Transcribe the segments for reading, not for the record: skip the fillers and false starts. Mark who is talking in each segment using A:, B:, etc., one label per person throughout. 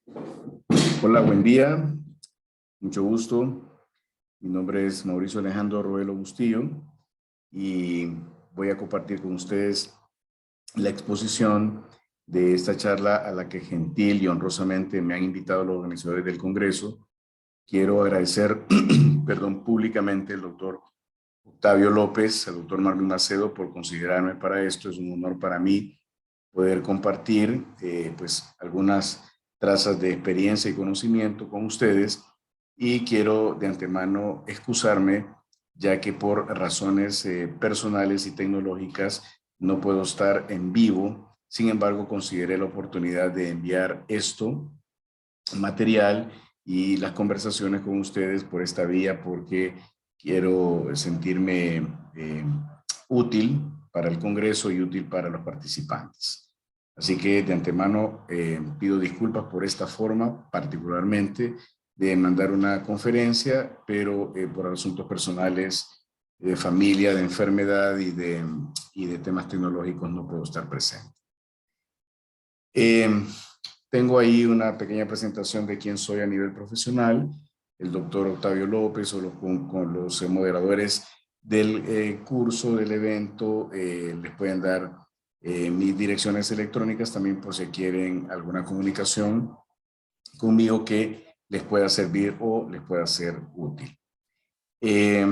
A: Hola, buen día. Mucho gusto. Mi nombre es Mauricio Alejandro Roelo Bustillo y voy a compartir con ustedes la exposición de esta charla a la que gentil y honrosamente me han invitado los organizadores del Congreso. Quiero agradecer, perdón, públicamente al doctor Octavio López, al doctor Marvin Macedo por considerarme para esto. Es un honor para mí poder compartir pues algunas trazas de experiencia y conocimiento con ustedes, y quiero de antemano excusarme ya que por razones personales y tecnológicas no puedo estar en vivo. Sin embargo, consideré la oportunidad de enviar esto material y las conversaciones con ustedes por esta vía porque quiero sentirme eh, útil para el Congreso y útil para los participantes. Así que de antemano pido disculpas por esta forma, particularmente de mandar una conferencia, pero por asuntos personales, de familia, de enfermedad y de temas tecnológicos no puedo estar presente. Tengo ahí una pequeña presentación de quién soy a nivel profesional. El doctor Octavio López o con los moderadores del curso, del evento, les pueden dar mis direcciones electrónicas también por si quieren alguna comunicación conmigo que les pueda servir o les pueda ser útil. Eh,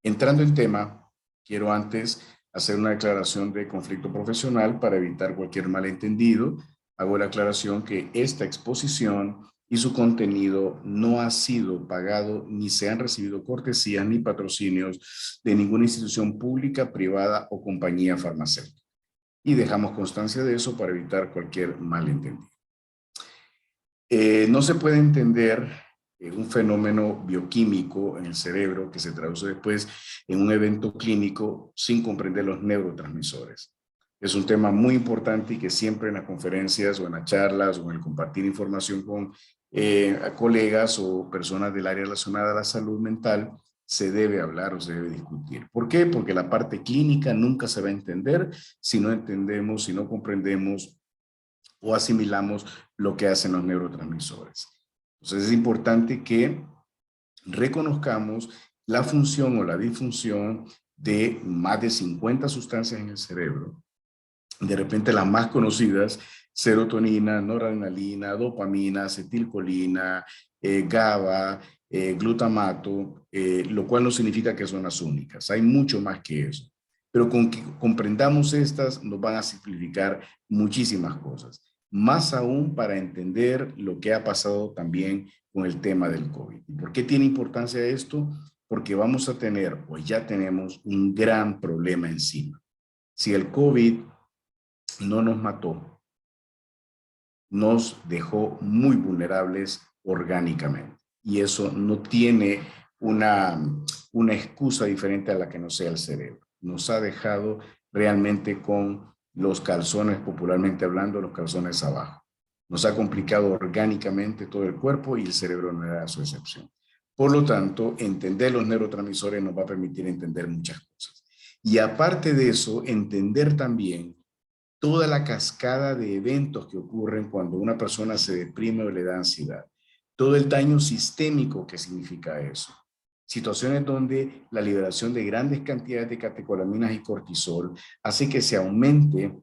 A: Entrando en tema, quiero antes hacer una declaración de conflicto profesional para evitar cualquier malentendido. Hago la aclaración que esta exposición y su contenido no ha sido pagado ni se han recibido cortesías ni patrocinios de ninguna institución pública, privada o compañía farmacéutica. Y dejamos constancia de eso para evitar cualquier malentendido. No se puede entender un fenómeno bioquímico en el cerebro que se traduce después en un evento clínico sin comprender los neurotransmisores. Es un tema muy importante y que siempre en las conferencias o en las charlas o en el compartir información con colegas o personas del área relacionada a la salud mental se debe hablar o se debe discutir. ¿Por qué? Porque la parte clínica nunca se va a entender si no entendemos, si no comprendemos o asimilamos lo que hacen los neurotransmisores. Entonces es importante que reconozcamos la función o la disfunción de más de 50 sustancias en el cerebro. De repente las más conocidas: serotonina, noradrenalina, dopamina, acetilcolina, GABA, glutamato, lo cual no significa que son las únicas. Hay mucho más que eso. Pero con que comprendamos estas nos van a simplificar muchísimas cosas. Más aún para entender lo que ha pasado también con el tema del COVID. ¿Y por qué tiene importancia esto? Porque vamos a tener, o ya tenemos, un gran problema encima. Si el COVID no nos mató, nos dejó muy vulnerables orgánicamente. Y eso no tiene una excusa diferente a la que no sea el cerebro. Nos ha dejado realmente con los calzones, popularmente hablando, los calzones abajo. Nos ha complicado orgánicamente todo el cuerpo y el cerebro no era su excepción. Por lo tanto, entender los neurotransmisores nos va a permitir entender muchas cosas. Y aparte de eso, entender también toda la cascada de eventos que ocurren cuando una persona se deprime o le da ansiedad. Todo el daño sistémico que significa eso. Situaciones donde la liberación de grandes cantidades de catecolaminas y cortisol hace que se aumente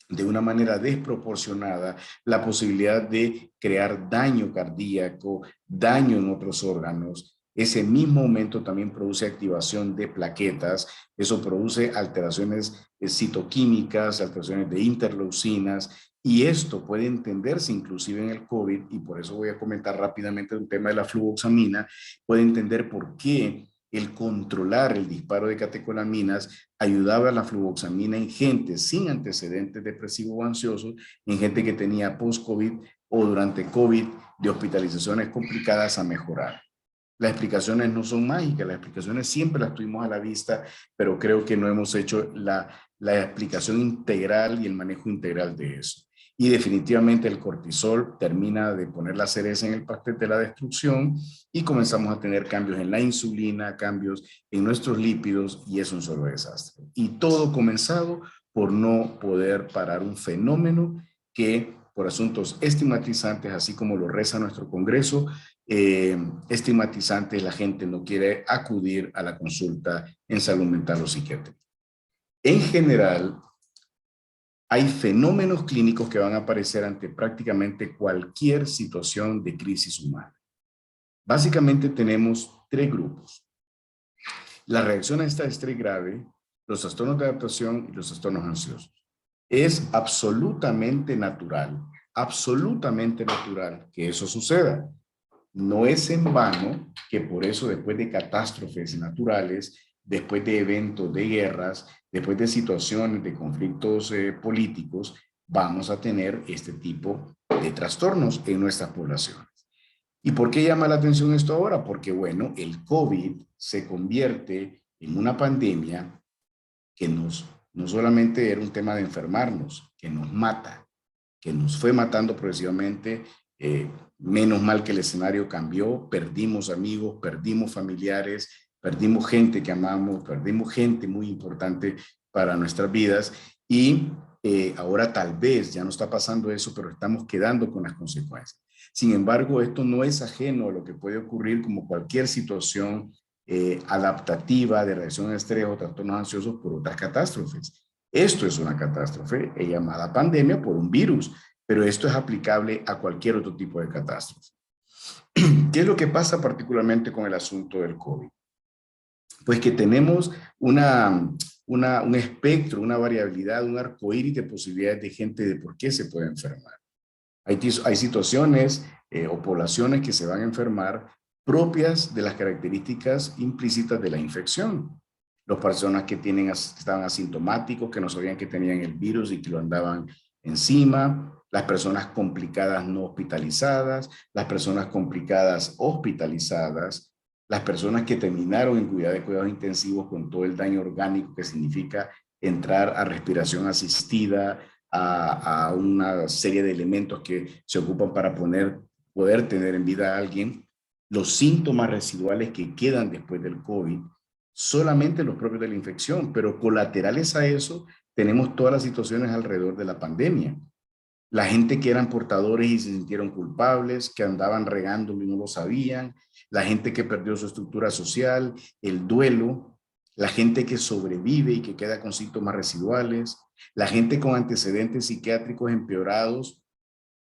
A: de una manera desproporcionada la posibilidad de crear daño cardíaco, daño en otros órganos. Ese mismo aumento también produce activación de plaquetas, eso produce alteraciones citoquímicas, alteraciones de interleucinas, y esto puede entenderse inclusive en el COVID, y por eso voy a comentar rápidamente un tema de la fluvoxamina. Puede entender por qué el controlar el disparo de catecolaminas ayudaba a la fluvoxamina en gente sin antecedentes depresivos o ansiosos, en gente que tenía post-COVID o durante COVID de hospitalizaciones complicadas a mejorar. Las explicaciones no son mágicas, las explicaciones siempre las tuvimos a la vista, pero creo que no hemos hecho la explicación integral y el manejo integral de eso. Y definitivamente el cortisol termina de poner la cereza en el pastel de la destrucción y comenzamos a tener cambios en la insulina, cambios en nuestros lípidos, y es un solo desastre. Y todo comenzado por no poder parar un fenómeno que por asuntos estigmatizantes, así como lo reza nuestro Congreso, estigmatizantes, la gente no quiere acudir a la consulta en salud mental o psiquiátrica. En general, hay fenómenos clínicos que van a aparecer ante prácticamente cualquier situación de crisis humana. Básicamente tenemos tres grupos. La reacción a esta estrés grave, los trastornos de adaptación y los trastornos ansiosos. Es absolutamente natural que eso suceda. No es en vano que por eso después de catástrofes naturales, después de eventos de guerras, después de situaciones de conflictos políticos, vamos a tener este tipo de trastornos en nuestras poblaciones. ¿Y por qué llama la atención esto ahora? Porque, bueno, el COVID se convierte en una pandemia que no solamente era un tema de enfermarnos, que nos mata, que nos fue matando progresivamente. Menos mal que el escenario cambió, perdimos amigos, perdimos familiares, perdimos gente que amamos, perdimos gente muy importante para nuestras vidas y ahora tal vez ya no está pasando eso, pero estamos quedando con las consecuencias. Sin embargo, esto no es ajeno a lo que puede ocurrir como cualquier situación adaptativa de reacción a estrés o trastornos ansiosos por otras catástrofes. Esto es una catástrofe llamada pandemia por un virus, pero esto es aplicable a cualquier otro tipo de catástrofe. ¿Qué es lo que pasa particularmente con el asunto del COVID? Pues que tenemos un espectro, una variabilidad, un arcoíris de posibilidades de gente de por qué se puede enfermar. Hay situaciones o poblaciones que se van a enfermar propias de las características implícitas de la infección. Las personas que estaban asintomáticos, que no sabían que tenían el virus y que lo andaban encima, las personas complicadas no hospitalizadas, las personas complicadas hospitalizadas, las personas que terminaron en cuidados intensivos con todo el daño orgánico que significa entrar a respiración asistida, a una serie de elementos que se ocupan para poder tener en vida a alguien, los síntomas residuales que quedan después del COVID, solamente los propios de la infección, pero colaterales a eso tenemos todas las situaciones alrededor de la pandemia. La gente que eran portadores y se sintieron culpables, que andaban regando y no lo sabían, la gente que perdió su estructura social, el duelo, la gente que sobrevive y que queda con síntomas residuales, la gente con antecedentes psiquiátricos empeorados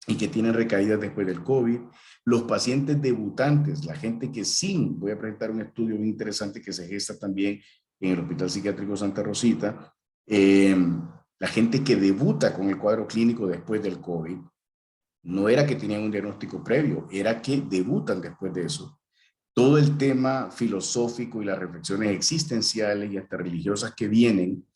A: y que tienen recaídas después del COVID, los pacientes debutantes, la gente que voy a presentar un estudio muy interesante que se gesta también en el Hospital Psiquiátrico Santa Rosita, la gente que debuta con el cuadro clínico después del COVID, no era que tenían un diagnóstico previo, era que debutan después de eso. Todo el tema filosófico y las reflexiones existenciales y hasta religiosas que vienen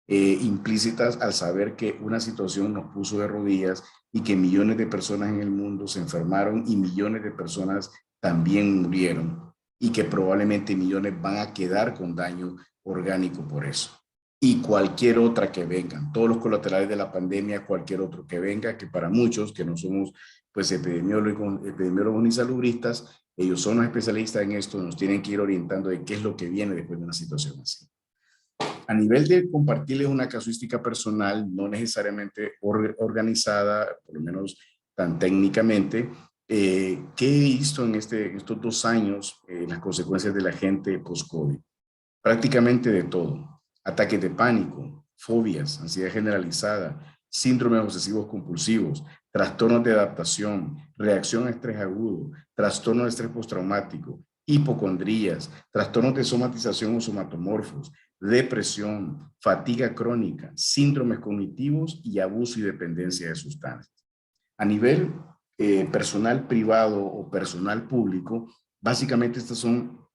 A: implícitas al saber que una situación nos puso de rodillas y que millones de personas en el mundo se enfermaron y millones de personas también murieron y que probablemente millones van a quedar con daño orgánico por eso. Y cualquier otra que vengan, todos los colaterales de la pandemia, cualquier otro que venga, que para muchos que no somos pues epidemiólogos ni salubristas, ellos son los especialistas en esto, nos tienen que ir orientando de qué es lo que viene después de una situación así. A nivel de compartirles una casuística personal, no necesariamente organizada, por lo menos tan técnicamente, ¿qué he visto en estos 2 años, las consecuencias de la gente post-COVID? Prácticamente de todo. Ataques de pánico, fobias, ansiedad generalizada, síndromes obsesivos compulsivos, trastornos de adaptación, reacción a estrés agudo, trastorno de estrés postraumático, hipocondrías, trastornos de somatización o somatomorfos, depresión, fatiga crónica, síndromes cognitivos y abuso y dependencia de sustancias. A nivel personal privado o personal público, básicamente estas son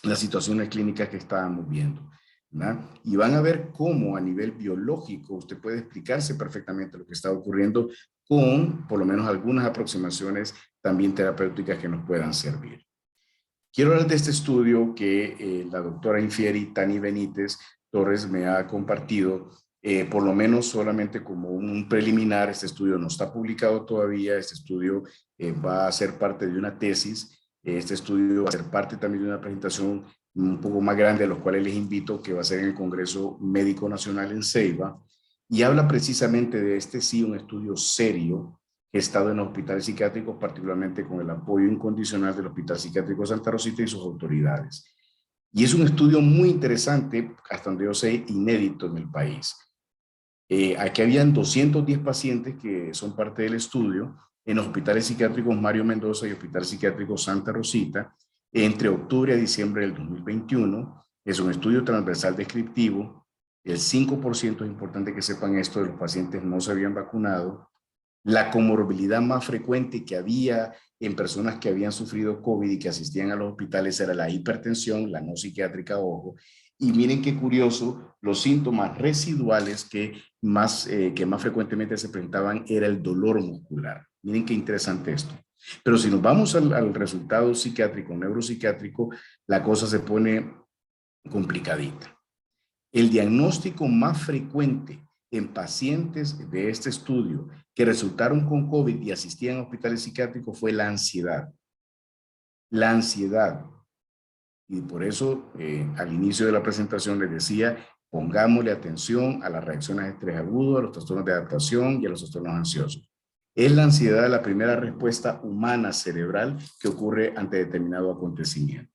A: las situaciones clínicas que estábamos viendo, ¿verdad? Y van a ver cómo a nivel biológico usted puede explicarse perfectamente lo que está ocurriendo con por lo menos algunas aproximaciones también terapéuticas que nos puedan servir. Quiero hablar de este estudio que la doctora Infieri Tani Benítez Torres me ha compartido, por lo menos solamente como un preliminar. Este estudio no está publicado todavía, este estudio va a ser parte de una tesis, este estudio va a ser parte también de una presentación un poco más grande, a los cuales les invito, que va a ser en el Congreso Médico Nacional en Ceiba, y habla precisamente de sí, un estudio serio que he estado en los hospitales psiquiátricos, particularmente con el apoyo incondicional del Hospital Psiquiátrico Santa Rosita y sus autoridades. Y es un estudio muy interesante, hasta donde yo sé, inédito en el país. Aquí habían 210 pacientes que son parte del estudio en los hospitales psiquiátricos Mario Mendoza y Hospital Psiquiátrico Santa Rosita entre octubre a diciembre del 2021. Es un estudio transversal descriptivo. El 5%, es importante que sepan esto, de los pacientes no se habían vacunado. La comorbilidad más frecuente que había en personas que habían sufrido COVID y que asistían a los hospitales era la hipertensión, la no psiquiátrica, ojo. Y miren qué curioso, los síntomas residuales que más frecuentemente se presentaban era el dolor muscular. Miren qué interesante esto. Pero si nos vamos al resultado psiquiátrico, neuropsiquiátrico, la cosa se pone complicadita. El diagnóstico más frecuente en pacientes de este estudio que resultaron con COVID y asistían a hospitales psiquiátricos fue la ansiedad. La ansiedad. Y por eso, al inicio de la presentación les decía, pongámosle atención a las reacciones de estrés agudo, a los trastornos de adaptación y a los trastornos ansiosos. Es la ansiedad la primera respuesta humana cerebral que ocurre ante determinado acontecimiento.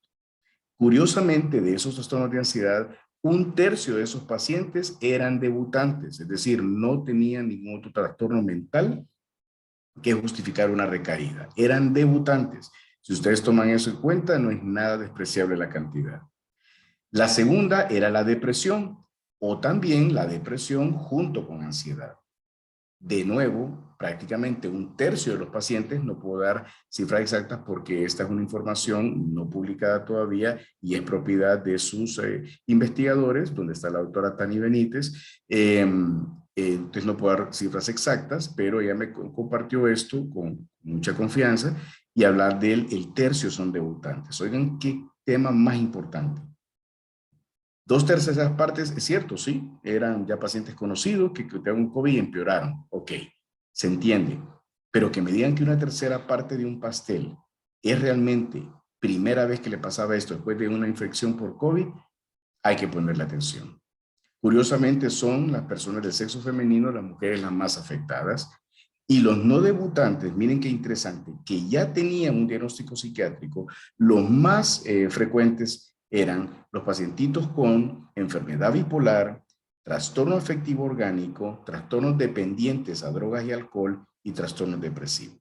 A: Curiosamente, de esos trastornos de ansiedad, 1/3 de esos pacientes eran debutantes, es decir, no tenían ningún otro trastorno mental que justificar una recaída. Eran debutantes. Si ustedes toman eso en cuenta, no es nada despreciable la cantidad. La segunda era la depresión, o también la depresión junto con ansiedad. De nuevo, prácticamente 1/3 de los pacientes, no puedo dar cifras exactas porque esta es una información no publicada todavía y es propiedad de sus investigadores, donde está la doctora Tani Benítez. Entonces no puedo dar cifras exactas, pero ella me compartió esto con mucha confianza y hablar del 1/3 son debutantes. Oigan, qué tema más importante. 2/3 de esas partes, es cierto, sí, eran ya pacientes conocidos que tenían un COVID y empeoraron. Ok, se entiende. Pero que me digan que una tercera parte de un pastel es realmente primera vez que le pasaba esto después de una infección por COVID, hay que ponerle atención. Curiosamente son las personas del sexo femenino, las mujeres las más afectadas. Y los no debutantes, miren qué interesante, que ya tenían un diagnóstico psiquiátrico, los más frecuentes eran los pacientitos con enfermedad bipolar, trastorno afectivo orgánico, trastornos dependientes a drogas y alcohol y trastornos depresivos.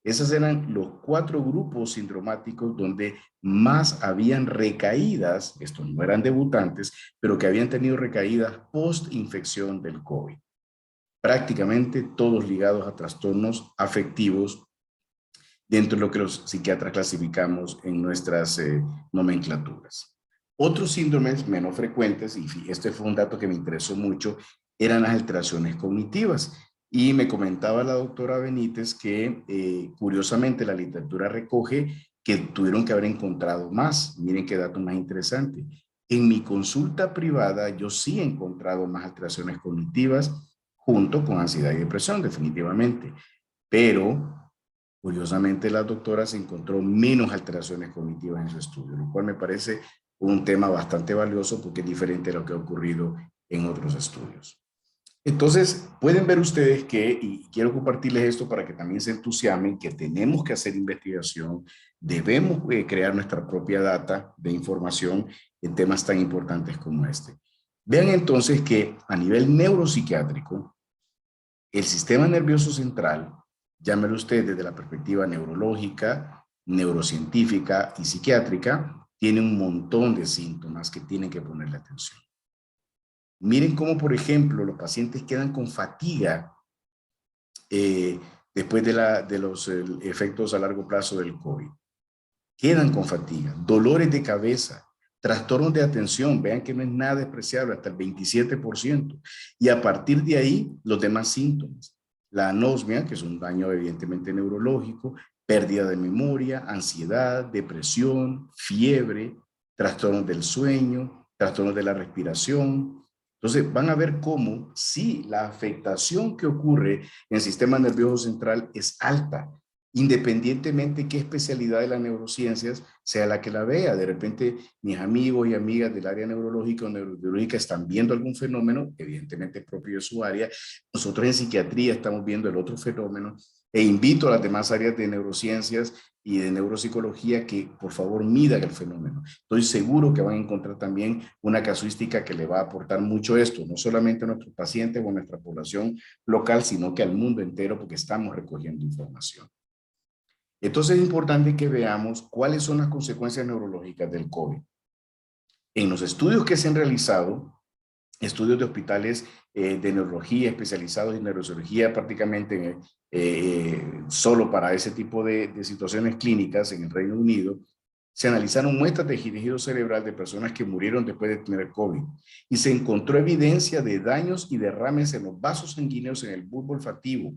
A: Esos eran los 4 grupos sindromáticos donde más habían recaídas, estos no eran debutantes, pero que habían tenido recaídas post-infección del COVID. Prácticamente todos ligados a trastornos afectivos dentro de lo que los psiquiatras clasificamos en nuestras nomenclaturas. Otros síndromes menos frecuentes, y este fue un dato que me interesó mucho, eran las alteraciones cognitivas. Y me comentaba la doctora Benítez que curiosamente la literatura recoge que tuvieron que haber encontrado más. Miren qué dato más interesante. En mi consulta privada yo sí he encontrado más alteraciones cognitivas junto con ansiedad y depresión, definitivamente. Pero curiosamente, la doctora se encontró menos alteraciones cognitivas en su estudio, lo cual me parece un tema bastante valioso porque es diferente a lo que ha ocurrido en otros estudios. Entonces, pueden ver ustedes que, y quiero compartirles esto para que también se entusiasmen, que tenemos que hacer investigación, debemos crear nuestra propia data de información en temas tan importantes como este. Vean entonces que a nivel neuropsiquiátrico, el sistema nervioso central, llámelo usted desde la perspectiva neurológica, neurocientífica y psiquiátrica, tiene un montón de síntomas que tienen que ponerle atención. Miren cómo, por ejemplo, los pacientes quedan con fatiga después de los efectos a largo plazo del COVID. Quedan con fatiga, dolores de cabeza, trastornos de atención, vean que no es nada despreciable, hasta el 27%. Y a partir de ahí, los demás síntomas. La anosmia, que es un daño evidentemente neurológico, pérdida de memoria, ansiedad, depresión, fiebre, trastornos del sueño, trastornos de la respiración. Entonces van a ver cómo sí, la afectación que ocurre en el sistema nervioso central es alta, independientemente qué especialidad de las neurociencias sea la que la vea. De repente mis amigos y amigas del área neurológica o neurobiológica están viendo algún fenómeno, evidentemente propio de su área. Nosotros en psiquiatría estamos viendo el otro fenómeno E invito a las demás áreas de neurociencias y de neuropsicología que por favor midan el fenómeno. Estoy seguro que van a encontrar también una casuística que le va a aportar mucho esto, no solamente a nuestros pacientes o a nuestra población local, sino que al mundo entero, porque estamos recogiendo información. Entonces es importante que veamos cuáles son las consecuencias neurológicas del COVID. En los estudios que se han realizado, estudios de hospitales de neurología especializados en neurocirugía prácticamente solo para ese tipo de situaciones clínicas en el Reino Unido, se analizaron muestras de tejido cerebral de personas que murieron después de tener COVID y se encontró evidencia de daños y derrames en los vasos sanguíneos en el bulbo olfativo,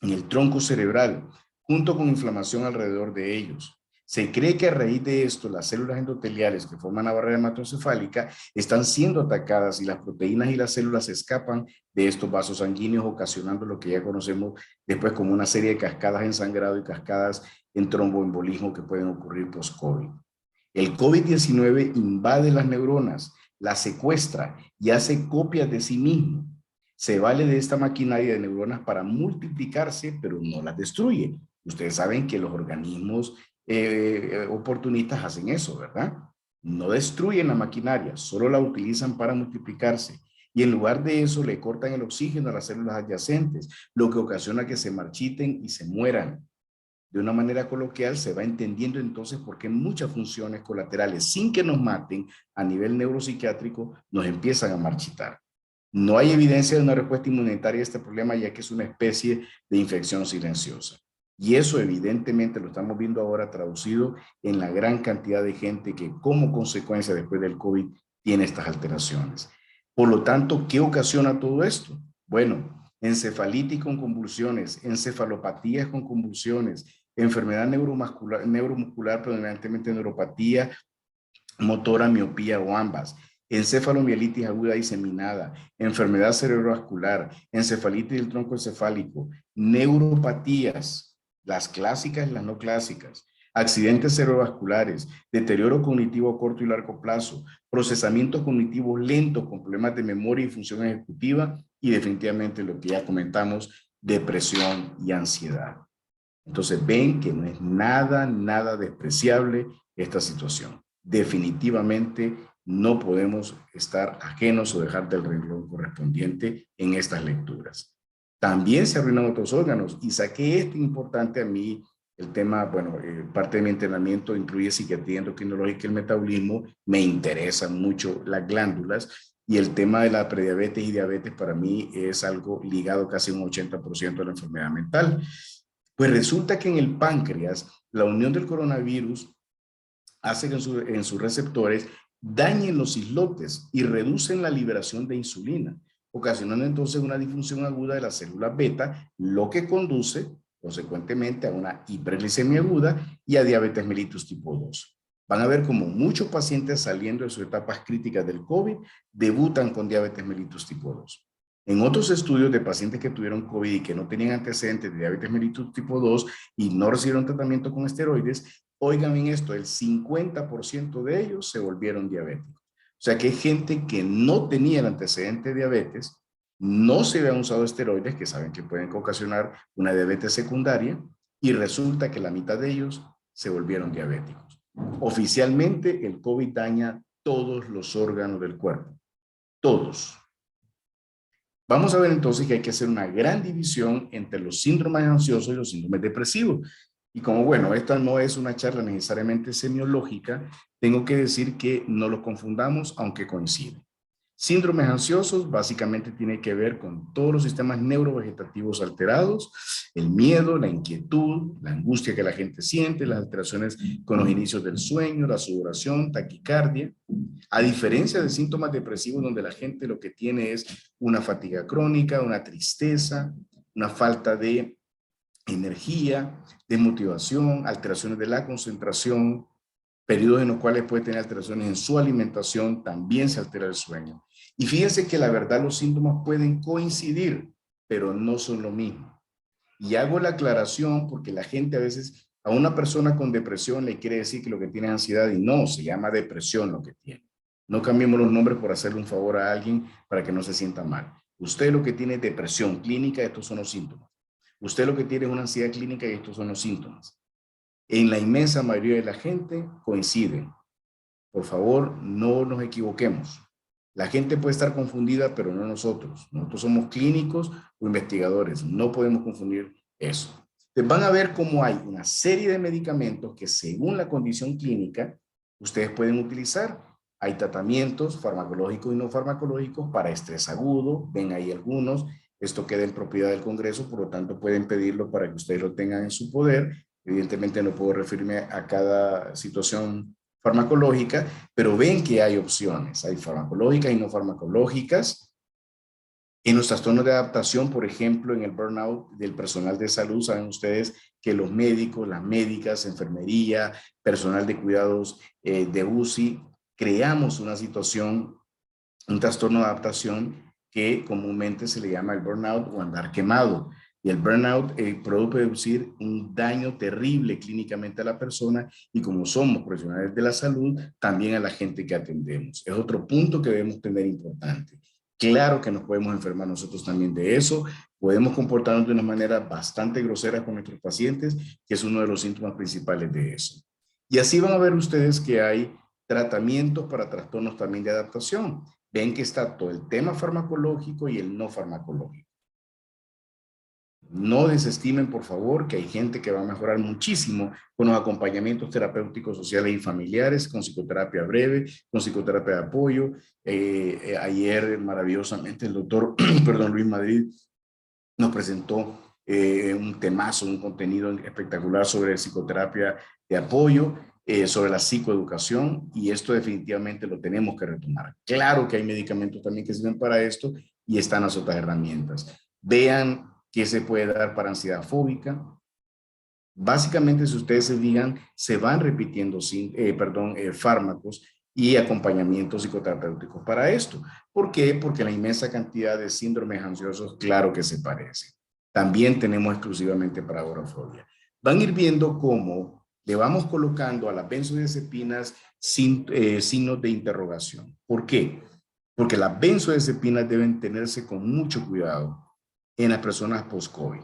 A: en el tronco cerebral, junto con inflamación alrededor de ellos. Se cree que a raíz de esto, las células endoteliales que forman la barrera hematoencefálica están siendo atacadas y las proteínas y las células escapan de estos vasos sanguíneos, ocasionando lo que ya conocemos después como una serie de cascadas en sangrado y cascadas en tromboembolismo que pueden ocurrir post-COVID. El COVID-19 invade las neuronas, las secuestra y hace copias de sí mismo. Se vale de esta maquinaria de neuronas para multiplicarse, pero no las destruye. Ustedes saben que los organismos oportunistas hacen eso, ¿verdad? No destruyen la maquinaria, solo la utilizan para multiplicarse. Y en lugar de eso le cortan el oxígeno a las células adyacentes, lo que ocasiona que se marchiten y se mueran. De una manera coloquial se va entendiendo entonces por qué muchas funciones colaterales, sin que nos maten a nivel neuropsiquiátrico, nos empiezan a marchitar. No hay evidencia de una respuesta inmunitaria a este problema, ya que es una especie de infección silenciosa. Y eso evidentemente lo estamos viendo ahora traducido en la gran cantidad de gente que como consecuencia después del COVID tiene estas alteraciones. Por lo tanto, ¿qué ocasiona todo esto? Bueno, encefalitis con convulsiones, encefalopatías con convulsiones, enfermedad neuromuscular, predominantemente neuropatía, motora, miopía o ambas, encefalomielitis aguda diseminada, enfermedad cerebrovascular, encefalitis del tronco encefálico, neuropatías, las clásicas y las no clásicas, accidentes cerebrovasculares, deterioro cognitivo a corto y largo plazo, procesamientos cognitivos lentos con problemas de memoria y función ejecutiva y definitivamente lo que ya comentamos, depresión y ansiedad. Entonces ven que no es nada despreciable esta situación. Definitivamente no podemos estar ajenos o dejar del renglón correspondiente en estas lecturas. También se arruinan otros órganos y saqué este importante a mí, el tema, bueno, parte de mi entrenamiento incluye psiquiatría endocrinológica y el metabolismo, me interesan mucho las glándulas y el tema de la prediabetes y diabetes para mí es algo ligado casi un 80% a la enfermedad mental. Pues resulta que en el páncreas, la unión del coronavirus hace que en sus receptores dañen los islotes y reducen la liberación de insulina, ocasionando entonces una disfunción aguda de la célula beta, lo que conduce consecuentemente a una hiperglicemia aguda y a diabetes mellitus tipo 2. Van a ver como muchos pacientes saliendo de sus etapas críticas del COVID debutan con diabetes mellitus tipo 2. En otros estudios de pacientes que tuvieron COVID y que no tenían antecedentes de diabetes mellitus tipo 2 y no recibieron tratamiento con esteroides, oigan bien esto, el 50% de ellos se volvieron diabéticos. O sea que hay gente que no tenía el antecedente de diabetes, no se habían usado esteroides, que saben que pueden ocasionar una diabetes secundaria, y resulta que la mitad de ellos se volvieron diabéticos. Oficialmente, el COVID daña todos los órganos del cuerpo, todos. Vamos a ver entonces que hay que hacer una gran división entre los síndromes ansiosos y los síndromes depresivos. Y como, bueno, esta no es una charla necesariamente semiológica, tengo que decir que no lo confundamos, aunque coinciden. Síndromes ansiosos básicamente tiene que ver con todos los sistemas neurovegetativos alterados, el miedo, la inquietud, la angustia que la gente siente, las alteraciones con los inicios del sueño, la sudoración, taquicardia. A diferencia de síntomas depresivos donde la gente lo que tiene es una fatiga crónica, una tristeza, una falta de energía, desmotivación, alteraciones de la concentración, periodos en los cuales puede tener alteraciones en su alimentación, también se altera el sueño. Y fíjense que la verdad los síntomas pueden coincidir, pero no son lo mismo. Y hago la aclaración porque la gente a veces, a una persona con depresión le quiere decir que lo que tiene es ansiedad y no, se llama depresión lo que tiene. No cambiemos los nombres por hacerle un favor a alguien para que no se sienta mal. Usted lo que tiene es depresión clínica, estos son los síntomas. Usted lo que tiene es una ansiedad clínica y estos son los síntomas. En la inmensa mayoría de la gente coinciden. Por favor, no nos equivoquemos. La gente puede estar confundida, pero no nosotros. Nosotros somos clínicos o investigadores. No podemos confundir eso. Entonces van a ver cómo hay una serie de medicamentos que según la condición clínica ustedes pueden utilizar. Hay tratamientos farmacológicos y no farmacológicos para estrés agudo. Ven ahí algunos. Esto queda en propiedad del Congreso, por lo tanto pueden pedirlo para que ustedes lo tengan en su poder. Evidentemente no puedo referirme a cada situación farmacológica, pero ven que hay opciones, hay farmacológicas y no farmacológicas. En los trastornos de adaptación, por ejemplo, en el burnout del personal de salud, saben ustedes que los médicos, las médicas, enfermería, personal de cuidados de UCI, creamos una situación, un trastorno de adaptación que comúnmente se le llama el burnout o andar quemado. Y el burnout puede producir un daño terrible clínicamente a la persona y como somos profesionales de la salud, también a la gente que atendemos. Es otro punto que debemos tener importante. Claro que nos podemos enfermar nosotros también de eso, podemos comportarnos de una manera bastante grosera con nuestros pacientes, que es uno de los síntomas principales de eso. Y así van a ver ustedes que hay tratamientos para trastornos también de adaptación. Ven que está todo el tema farmacológico y el no farmacológico. No desestimen, por favor, que hay gente que va a mejorar muchísimo con los acompañamientos terapéuticos sociales y familiares, con psicoterapia breve, con psicoterapia de apoyo. Ayer, maravillosamente, el doctor perdón, Luis Madrid nos presentó un temazo, un contenido espectacular sobre psicoterapia de apoyo, sobre la psicoeducación, y esto definitivamente lo tenemos que retomar. Claro que hay medicamentos también que sirven para esto y están las otras herramientas. Vean qué se puede dar para ansiedad fóbica. Básicamente, si ustedes se fijan, se van repitiendo fármacos y acompañamientos psicoterapéuticos para esto. ¿Por qué? Porque la inmensa cantidad de síndromes ansiosos, claro que se parecen. También tenemos exclusivamente para agorafobia. Van a ir viendo cómo le vamos colocando a las benzodiazepinas signos de interrogación. ¿Por qué? Porque las benzodiazepinas deben tenerse con mucho cuidado en las personas post-COVID.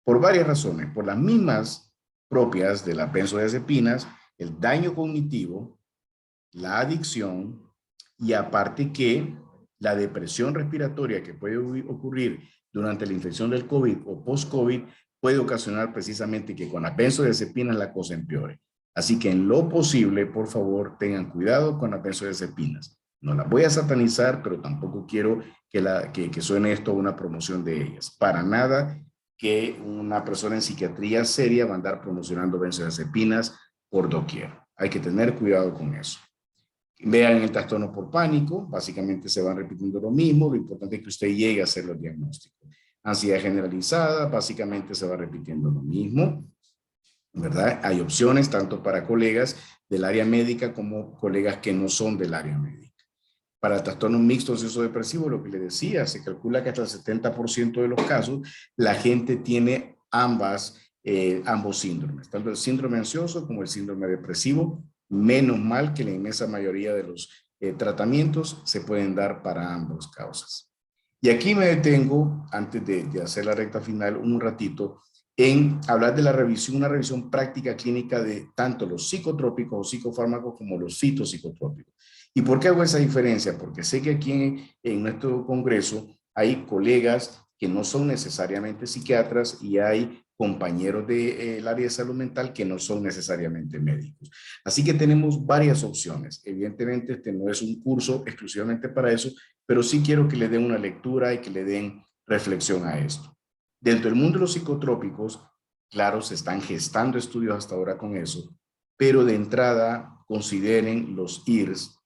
A: Por varias razones. Por las mismas propias de las benzodiazepinas, el daño cognitivo, la adicción y aparte que la depresión respiratoria que puede ocurrir durante la infección del COVID o post-COVID puede ocasionar precisamente que con las benzodiazepinas la cosa empeore. Así que en lo posible, por favor, tengan cuidado con las benzodiazepinas. No las voy a satanizar, pero tampoco quiero que suene esto una promoción de ellas. Para nada que una persona en psiquiatría seria va a andar promocionando benzodiazepinas por doquier. Hay que tener cuidado con eso. Vean el trastorno por pánico, básicamente se van repitiendo lo mismo, lo importante es que usted llegue a hacer los diagnósticos. Ansiedad generalizada, básicamente se va repitiendo lo mismo, ¿verdad? Hay opciones tanto para colegas del área médica como colegas que no son del área médica. Para el trastorno mixto ansioso depresivo, lo que le decía, se calcula que hasta el 70% de los casos la gente tiene ambos síndromes, tanto el síndrome ansioso como el síndrome depresivo. Menos mal que la inmensa mayoría de los tratamientos se pueden dar para ambas causas. Y aquí me detengo, antes de hacer la recta final, un ratito, en hablar de la revisión, una revisión práctica clínica de tanto los psicotrópicos o psicofármacos como los fitopsicotrópicos. ¿Y por qué hago esa diferencia? Porque sé que aquí en nuestro congreso hay colegas que no son necesariamente psiquiatras y hay compañeros del área de salud mental que no son necesariamente médicos. Así que tenemos varias opciones. Evidentemente, este no es un curso exclusivamente para eso, pero sí quiero que le den una lectura y que le den reflexión a esto. Dentro del mundo de los psicotrópicos, claro, se están gestando estudios hasta ahora con eso, pero de entrada consideren los IRS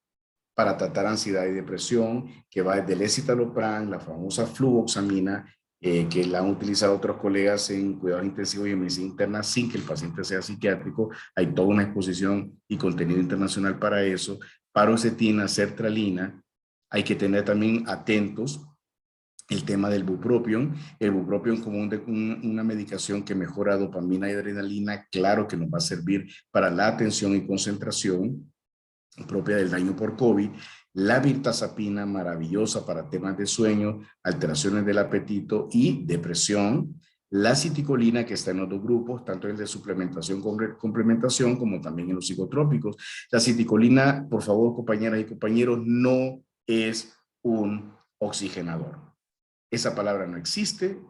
A: para tratar ansiedad y depresión, que va desde el escitalopram, la famosa fluvoxamina, que la han utilizado otros colegas en cuidados intensivos y en medicina interna sin que el paciente sea psiquiátrico. Hay toda una exposición y contenido internacional para eso. Paroxetina, sertralina. Hay que tener también atentos el tema del bupropión. El bupropión como una medicación que mejora dopamina y adrenalina, claro que nos va a servir para la atención y concentración propia del daño por COVID. La mirtazapina, maravillosa para temas de sueño, alteraciones del apetito y depresión. la aciticolina que está en los dos grupos, tanto el de suplementación complementación como también en los psicotrópicos. La aciticolina, por favor, compañeras y compañeros, no es un oxigenador. Esa palabra no existe.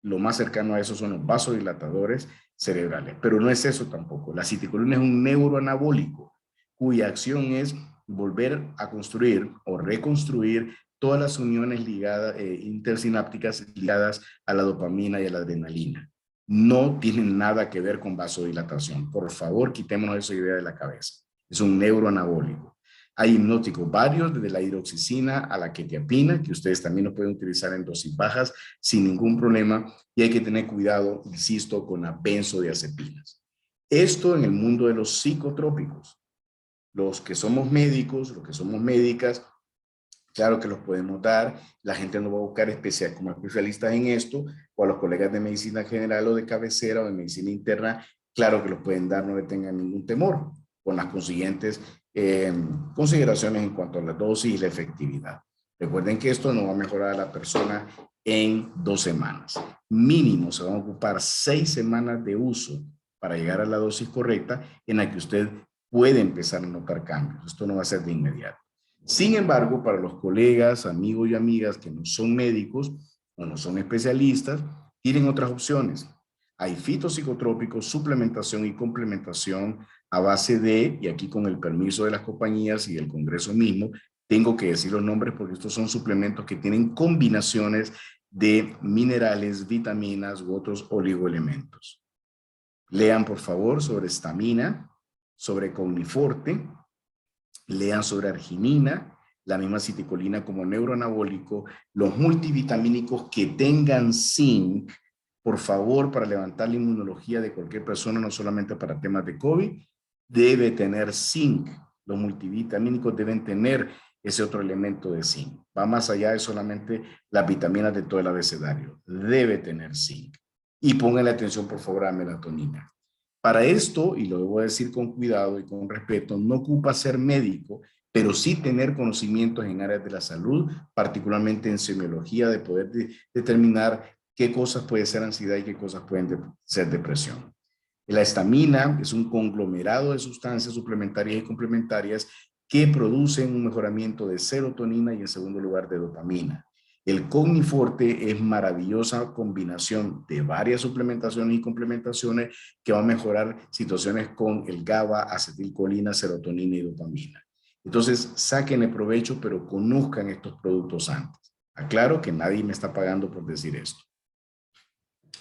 A: Lo más cercano a eso son los vasodilatadores cerebrales, pero no es eso tampoco. La aciticolina es un neuroanabólico cuya acción es volver a construir o reconstruir todas las uniones ligadas, intersinápticas ligadas a la dopamina y a la adrenalina. No tienen nada que ver con vasodilatación. Por favor, quitémonos esa idea de la cabeza. Es un neuroanabólico. Hay hipnóticos varios, desde la hidroxicina a la quetiapina, que ustedes también lo pueden utilizar en dosis bajas sin ningún problema, y hay que tener cuidado, insisto, con las benzodiazepinas. Esto en el mundo de los psicotrópicos. Los que somos médicos, los que somos médicas, claro que los podemos dar. La gente no va a buscar como especialistas en esto, o a los colegas de medicina general o de cabecera o de medicina interna, claro que los pueden dar, no le tengan ningún temor, con las consiguientes consideraciones en cuanto a la dosis y la efectividad. Recuerden que esto no va a mejorar a la persona en 2 semanas. Mínimo se van a ocupar 6 semanas de uso para llegar a la dosis correcta en la que usted puede empezar a notar cambios. Esto no va a ser de inmediato. Sin embargo, para los colegas, amigos y amigas que no son médicos o no son especialistas, tienen otras opciones. Hay fitopsicotrópicos, suplementación y complementación a base de, y aquí con el permiso de las compañías y del Congreso mismo, tengo que decir los nombres porque estos son suplementos que tienen combinaciones de minerales, vitaminas u otros oligoelementos. Lean, por favor, sobre estamina, sobre Cogniforte, lean sobre arginina, la misma aciticolina como neuroanabólico, los multivitamínicos que tengan zinc, por favor, para levantar la inmunología de cualquier persona, no solamente para temas de COVID, debe tener zinc. Los multivitamínicos deben tener ese otro elemento de zinc. Va más allá de solamente las vitaminas de todo el abecedario. Debe tener zinc. Y pónganle atención, por favor, a la melatonina. Para esto, y lo debo decir con cuidado y con respeto, no ocupa ser médico, pero sí tener conocimientos en áreas de la salud, particularmente en semiología, de poder determinar qué cosas puede ser ansiedad y qué cosas pueden ser depresión. La estamina es un conglomerado de sustancias suplementarias y complementarias que producen un mejoramiento de serotonina y en segundo lugar de dopamina. El Cogniforte es maravillosa combinación de varias suplementaciones y complementaciones que va a mejorar situaciones con el GABA, acetilcolina, serotonina y dopamina. Entonces, saquen el provecho, pero conozcan estos productos antes. Aclaro que nadie me está pagando por decir esto.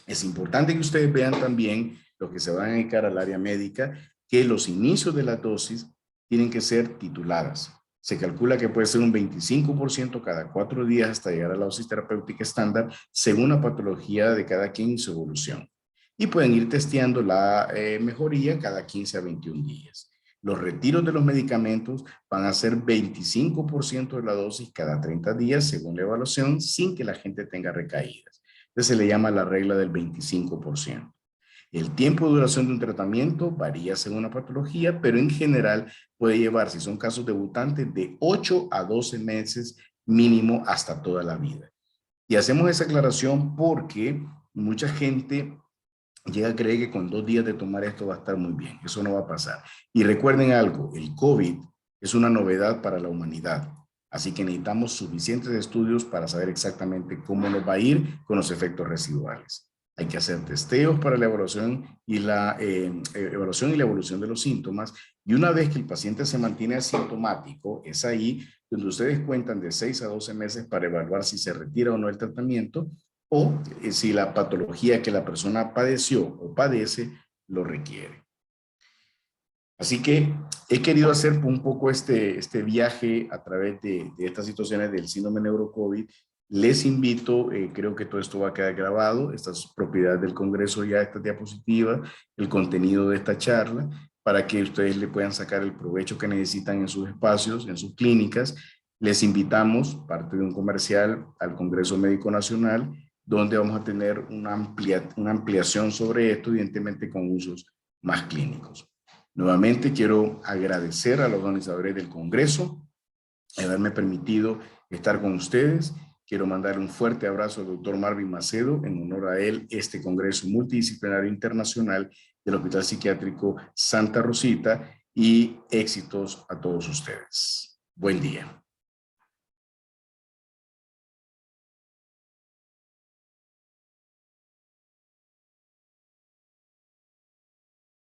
A: Es importante que ustedes vean también, los que se van a dedicar al área médica, que los inicios de la dosis tienen que ser tituladas. Se calcula que puede ser un 25% cada 4 días hasta llegar a la dosis terapéutica estándar según la patología de cada quien y su evolución. Y pueden ir testeando la mejoría cada 15 a 21 días. Los retiros de los medicamentos van a ser 25% de la dosis cada 30 días según la evaluación sin que la gente tenga recaídas. Entonces se le llama la regla del 25%. El tiempo de duración de un tratamiento varía según la patología, pero en general puede llevar, si son casos debutantes, de 8 a 12 meses mínimo hasta toda la vida. Y hacemos esa aclaración porque mucha gente llega a creer que con 2 días de tomar esto va a estar muy bien. Eso no va a pasar. Y recuerden algo, el COVID es una novedad para la humanidad. Así que necesitamos suficientes estudios para saber exactamente cómo nos va a ir con los efectos residuales. Hay que hacer testeos para la evaluación y la evolución de los síntomas. Y una vez que el paciente se mantiene asintomático, es ahí donde ustedes cuentan de 6 a 12 meses para evaluar si se retira o no el tratamiento o si la patología que la persona padeció o padece lo requiere. Así que he querido hacer un poco este viaje a través de estas situaciones del síndrome neuro-COVID. Les invito, creo que todo esto va a quedar grabado, estas propiedades del Congreso ya, estas diapositivas, el contenido de esta charla, para que ustedes le puedan sacar el provecho que necesitan en sus espacios, en sus clínicas. Les invitamos, parte de un comercial, al Congreso Médico Nacional, donde vamos a tener una ampliación sobre esto, evidentemente con usos más clínicos. Nuevamente quiero agradecer a los organizadores del Congreso haberme permitido estar con ustedes Quiero mandar un fuerte abrazo al doctor Marvin Macedo, en honor a él, este Congreso Multidisciplinario Internacional del Hospital Psiquiátrico Santa Rosita, y éxitos a todos ustedes. Buen día.